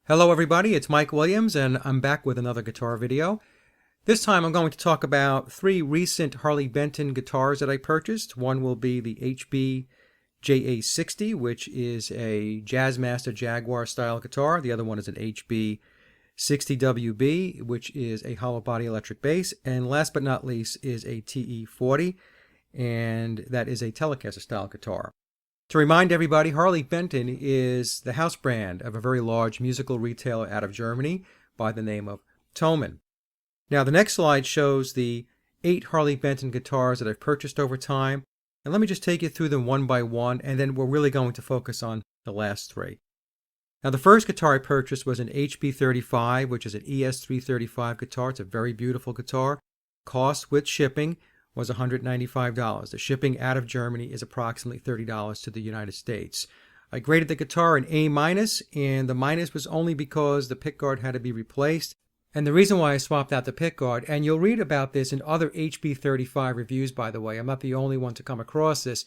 Hello everybody, it's Mike Williams and I'm back with another guitar video. This time I'm going to talk about three recent Harley Benton guitars that I purchased. One will be the HB JA60, which is a Jazzmaster Jaguar style guitar. The other one is an HB60 WB, which is a hollow body electric bass. And last but not least is a TE40, and that is a Telecaster style guitar. To remind everybody, Harley Benton is the house brand of a very large musical retailer out of Germany by the name of Tele. Now, the next slide shows the 8 Harley Benton guitars that I've purchased over time. And let me just take you through them one by one, and then we're really going to focus on the last 3. Now, the first guitar I purchased was an HB35, which is an ES335 guitar. It's a very beautiful guitar. Cost with shipping was $195. The shipping out of Germany is approximately $30 to the United States. I graded the guitar an A-, and the minus was only because the pickguard had to be replaced. And the reason why I swapped out the pickguard, and you'll read about this in other HB35 reviews, by the way, I'm not the only one to come across this,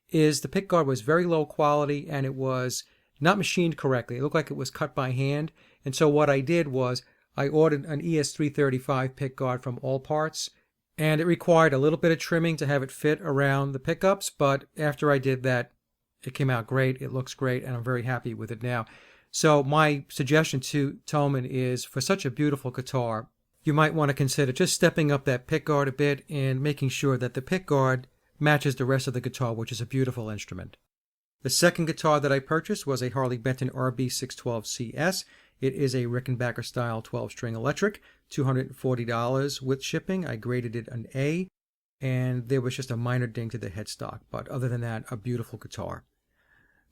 is the pickguard was very low quality and it was not machined correctly. It looked like it was cut by hand. And so what I did was I ordered an ES335 pickguard from All Parts, and it required a little bit of trimming to have it fit around the pickups, but after I did that, it came out great. It looks great, and I'm very happy with it now. So my suggestion to Tele is, for such a beautiful guitar, you might want to consider just stepping up that pickguard a bit and making sure that the pickguard matches the rest of the guitar, which is a beautiful instrument. The second guitar that I purchased was a Harley Benton RB612CS. It is a Rickenbacker style 12-string electric, $240 with shipping. I graded it an A, and there was just a minor ding to the headstock, but other than that, a beautiful guitar.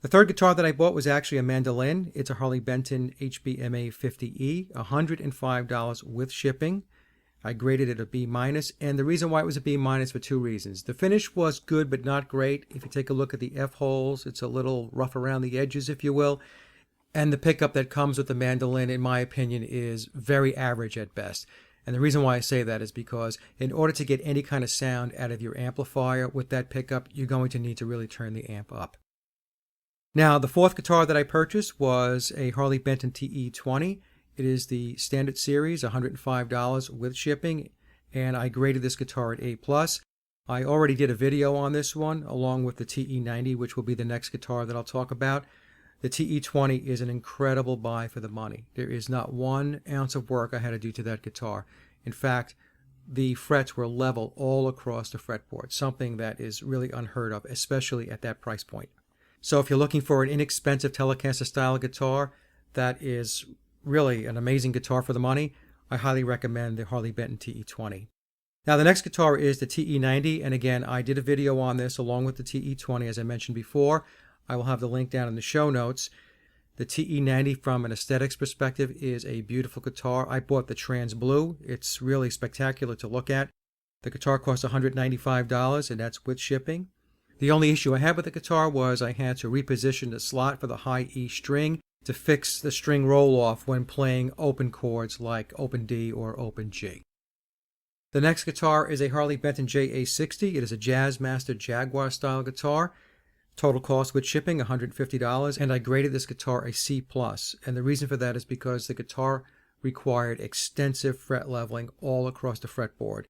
The third guitar that I bought was actually a mandolin. It's a Harley Benton HBMA50E, $105 with shipping. I graded it a B-, and the reason why it was a B- for 2 reasons. The finish was good but not great. If you take a look at the F-holes, it's a little rough around the edges, if you will. And the pickup that comes with the mandolin, in my opinion, is very average at best. And the reason why I say that is because in order to get any kind of sound out of your amplifier with that pickup, you're going to need to really turn the amp up. Now, the fourth guitar that I purchased was a Harley Benton TE40. It is the standard series, $105 with shipping, and I graded this guitar at A+. I already did a video on this one, along with the TE90, which will be the next guitar that I'll talk about. The TE40 is an incredible buy for the money. There is not 1 ounce of work I had to do to that guitar. In fact, the frets were level all across the fretboard, something that is really unheard of, especially at that price point. So if you're looking for an inexpensive Telecaster style guitar that is really an amazing guitar for the money, I highly recommend the Harley Benton TE40. Now, the next guitar is the TE90, and again, I did a video on this along with the TE40, as I mentioned before. I will have the link down in the show notes. The TE90, from an aesthetics perspective, is a beautiful guitar. I bought the Trans Blue. It's really spectacular to look at. The guitar cost $195, and that's with shipping. The only issue I had with the guitar was I had to reposition the slot for the high E string to fix the string roll-off when playing open chords like open D or open G. The next guitar is a Harley Benton JA60. It is a Jazzmaster Jaguar style guitar. Total cost with shipping, $150, and I graded this guitar a C+. And the reason for that is because the guitar required extensive fret leveling all across the fretboard.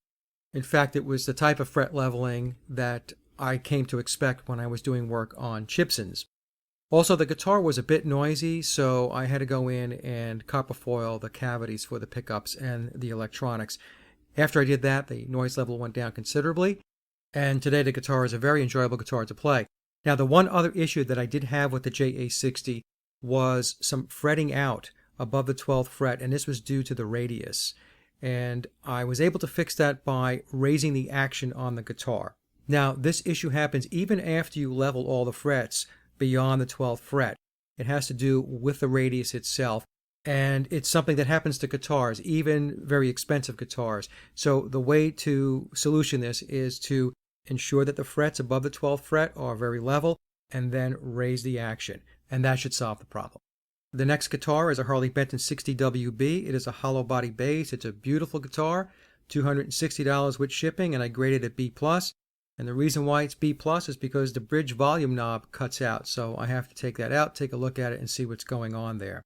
In fact, it was the type of fret leveling that I came to expect when I was doing work on Gibsons. Also, the guitar was a bit noisy, so I had to go in and copper foil the cavities for the pickups and the electronics. After I did that, the noise level went down considerably, and today the guitar is a very enjoyable guitar to play. Now, the one other issue that I did have with the JA60 was some fretting out above the 12th fret, and this was due to the radius. And I was able to fix that by raising the action on the guitar. Now, this issue happens even after you level all the frets beyond the 12th fret. It has to do with the radius itself, and it's something that happens to guitars, even very expensive guitars. So the way to solution this is to ensure that the frets above the 12th fret are very level, and then raise the action, and that should solve the problem. The next guitar is a Harley Benton 60 WB. It is a hollow body bass. It's a beautiful guitar, $260 with shipping, and I graded it B+. And the reason why it's B+ is because the bridge volume knob cuts out, so I have to take that out, take a look at it, and see what's going on there.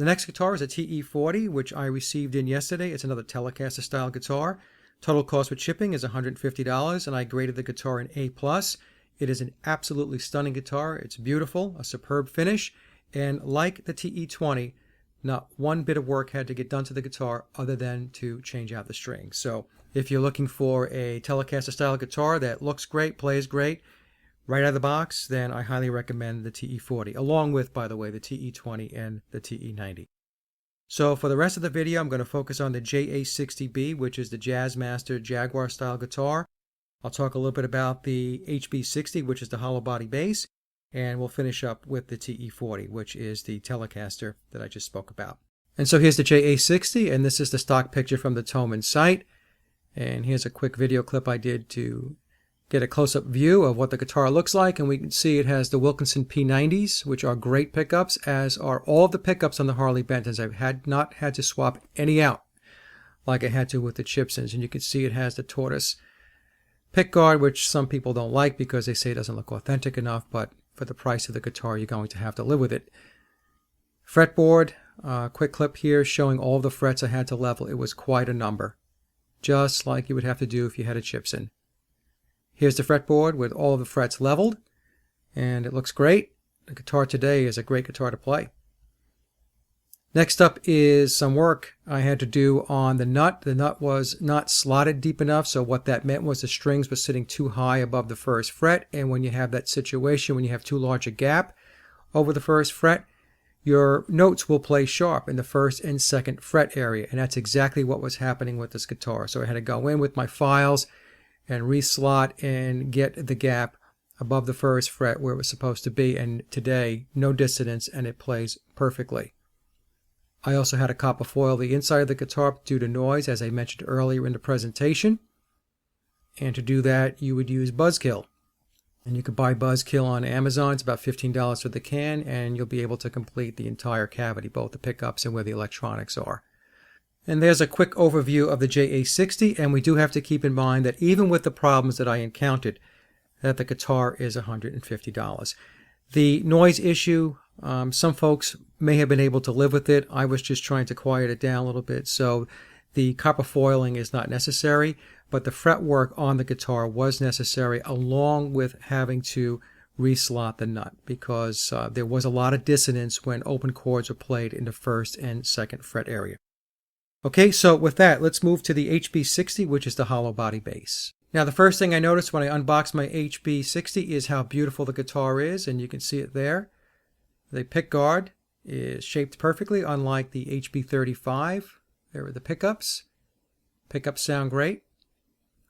The next guitar is a TE40, which I received in yesterday. It's another Telecaster style guitar. Total cost with shipping is $150, and I graded the guitar an A+. It is an absolutely stunning guitar. It's beautiful, a superb finish, and like the TE20, not one bit of work had to get done to the guitar other than to change out the strings. So if you're looking for a Telecaster style guitar that looks great, plays great, right out of the box, then I highly recommend the TE40, along with, by the way, the TE20 and the TE90. So for the rest of the video, I'm going to focus on the JA60B, which is the Jazzmaster Jaguar style guitar. I'll talk a little bit about the HB60, which is the hollow body bass, and we'll finish up with the TE40, which is the Telecaster that I just spoke about. And so here's the JA60, and this is the stock picture from the Thomann site. And here's a quick video clip I did to get a close-up view of what the guitar looks like, and we can see it has the Wilkinson P90s, which are great pickups, as are all of the pickups on the Harley Bentons. I've not had to swap any out like I had to with the Chipsons, and you can see it has the tortoise pickguard, which some people don't like because they say it doesn't look authentic enough, but for the price of the guitar, you're going to have to live with it. Fretboard, quick clip here showing all of the frets I had to level. It was quite a number, just like you would have to do if you had a Chipson. Here's the fretboard with all of the frets leveled, and it looks great. The guitar today is a great guitar to play. Next up is some work I had to do on the nut. The nut was not slotted deep enough, so what that meant was the strings were sitting too high above the first fret, and when you have that situation, when you have too large a gap over the first fret, your notes will play sharp in the first and second fret area, and that's exactly what was happening with this guitar. So I had to go in with my files and reslot and get the gap above the first fret where it was supposed to be, and today no dissonance and it plays perfectly. I also had to copper foil the inside of the guitar due to noise, as I mentioned earlier in the presentation, and to do that you would use Buzzkill, and you could buy Buzzkill on Amazon. It's about $15 for the can, and you'll be able to complete the entire cavity, both the pickups and where the electronics are. And there's a quick overview of the JA60, and we do have to keep in mind that even with the problems that I encountered, that the guitar is $150. The noise issue, some folks may have been able to live with it. I was just trying to quiet it down a little bit, so the copper foiling is not necessary, but the fretwork on the guitar was necessary, along with having to reslot the nut, because there was a lot of dissonance when open chords were played in the first and second fret area. Okay, so with that, let's move to the HB60, which is the hollow body bass. Now, the first thing I noticed when I unboxed my HB60 is how beautiful the guitar is, and you can see it there. The pickguard is shaped perfectly, unlike the HB35. There are the pickups. Pickups sound great.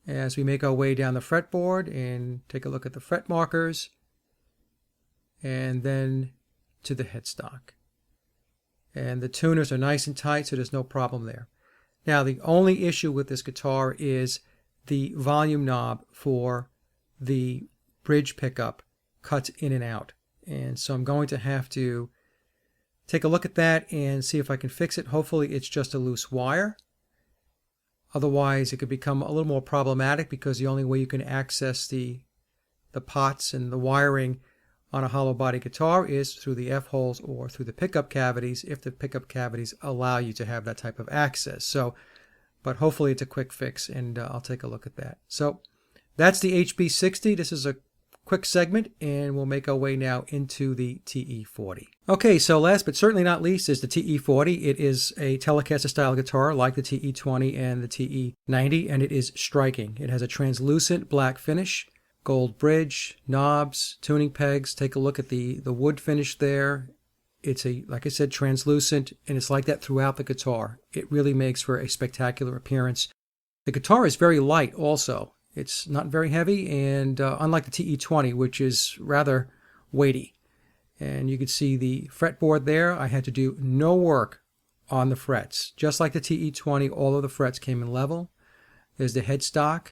As we make our way down the fretboard and take a look at the fret markers, and then to the headstock. And the tuners are nice and tight, so there's no problem there. Now, the only issue with this guitar is the volume knob for the bridge pickup cuts in and out. And so I'm going to have to take a look at that and see if I can fix it. Hopefully it's just a loose wire. Otherwise, it could become a little more problematic, because the only way you can access the pots and the wiring on a hollow body guitar is through the F-holes or through the pickup cavities, if the pickup cavities allow you to have that type of access. So, but hopefully it's a quick fix, and I'll take a look at that. So that's the HB60. This is a quick segment, and we'll make our way now into the TE40. Okay, so last but certainly not least is the TE40. It is a Telecaster style guitar like the TE20 and the TE90, and it is striking. It has a translucent black finish, gold bridge, knobs, tuning pegs. Take a look at the wood finish there. It's like I said, translucent, and it's like that throughout the guitar. It really makes for a spectacular appearance. The guitar is very light also. It's not very heavy, and unlike the TE20, which is rather weighty. And you can see the fretboard there. I had to do no work on the frets. Just like the TE20, all of the frets came in level. There's the headstock,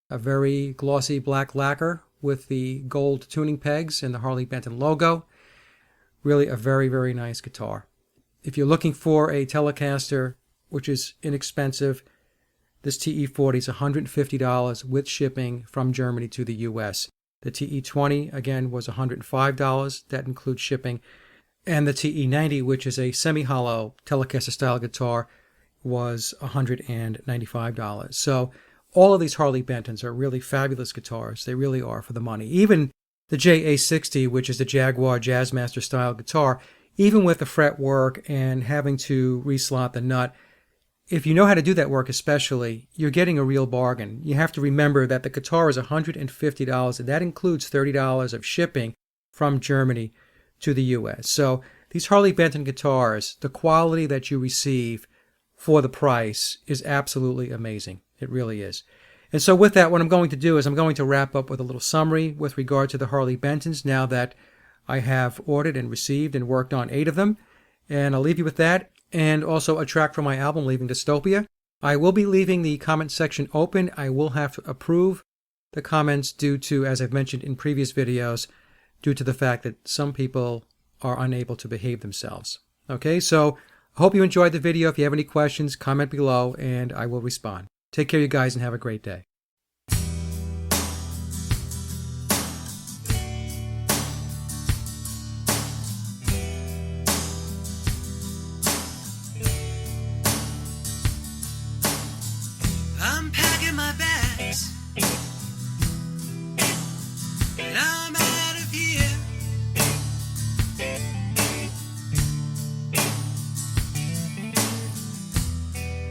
a very glossy black lacquer with the gold tuning pegs and the Harley Benton logo. Really a very, very nice guitar. If you're looking for a Telecaster, which is inexpensive, this TE40 is $150 with shipping from Germany to the US. The TE20, again, was $105. That includes shipping. And the TE90, which is a semi-hollow Telecaster style guitar, was $195. So all of these Harley Bentons are really fabulous guitars. They really are for the money. Even the JA60, which is the Jaguar Jazzmaster style guitar, even with the fret work and having to reslot the nut, if you know how to do that work especially, you're getting a real bargain. You have to remember that the guitar is $150, and that includes $30 of shipping from Germany to the US. So these Harley Benton guitars, the quality that you receive for the price is absolutely amazing. It really is. And so with that, what I'm going to do is I'm going to wrap up with a little summary with regard to the Harley Bentons now that I have ordered and received and worked on 8 of them. And I'll leave you with that, and also a track from my album, Leaving Dystopia. I will be leaving the comment section open. I will have to approve the comments due to, as I've mentioned in previous videos, due to the fact that some people are unable to behave themselves. Okay, so I hope you enjoyed the video. If you have any questions, comment below and I will respond. Take care, you guys, and have a great day. I'm packing my bags, and I'm out of here.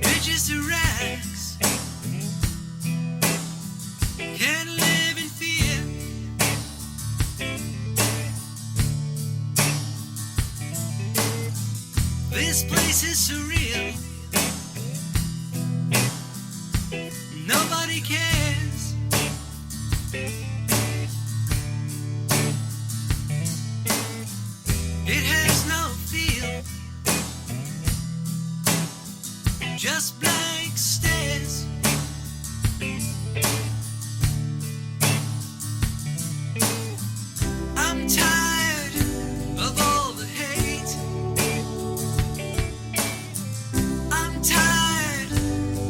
Riches to rags, can't live in fear. This place is surreal. Nobody cares. It has no feel, just blank stares. I'm tired of all the hate. I'm tired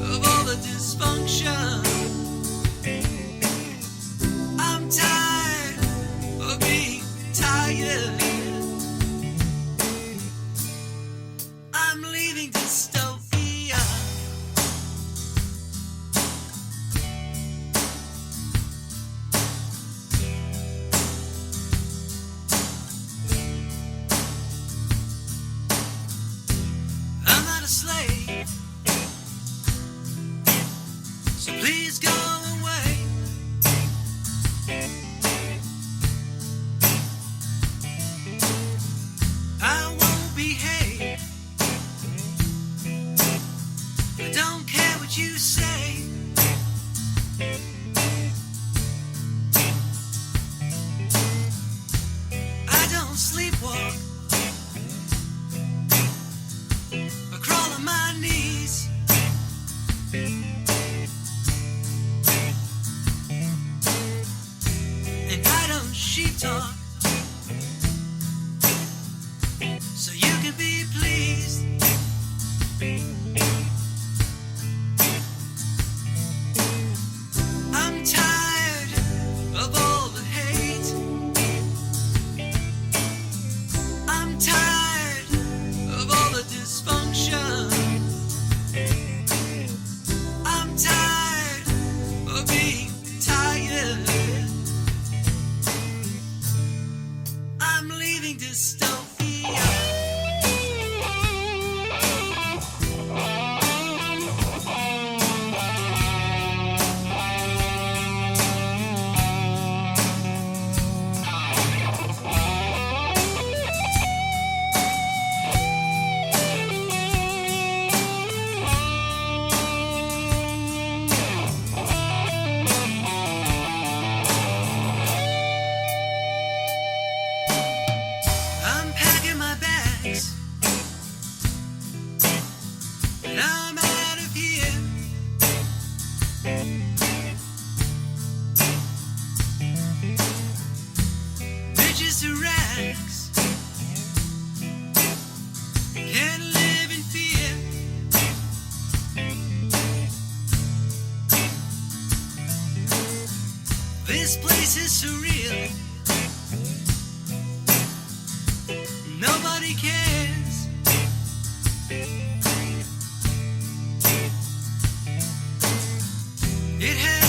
of all the dysfunction. I'm tired of being tired. I'm leaving dystopia. I'm not a slave, so please go away. I won't behave. I don't care what you say. I don't sleepwalk. I crawl on my knees. And I don't sheep talk. So you can be pleased. I'm tired of all the hate. I'm tired of all the dysfunction. I'm tired of being tired. I'm leaving dystopia. I'm packing my bags, and I'm out of here. Riches to rags, can't live in fear. This place is surreal. Nobody It had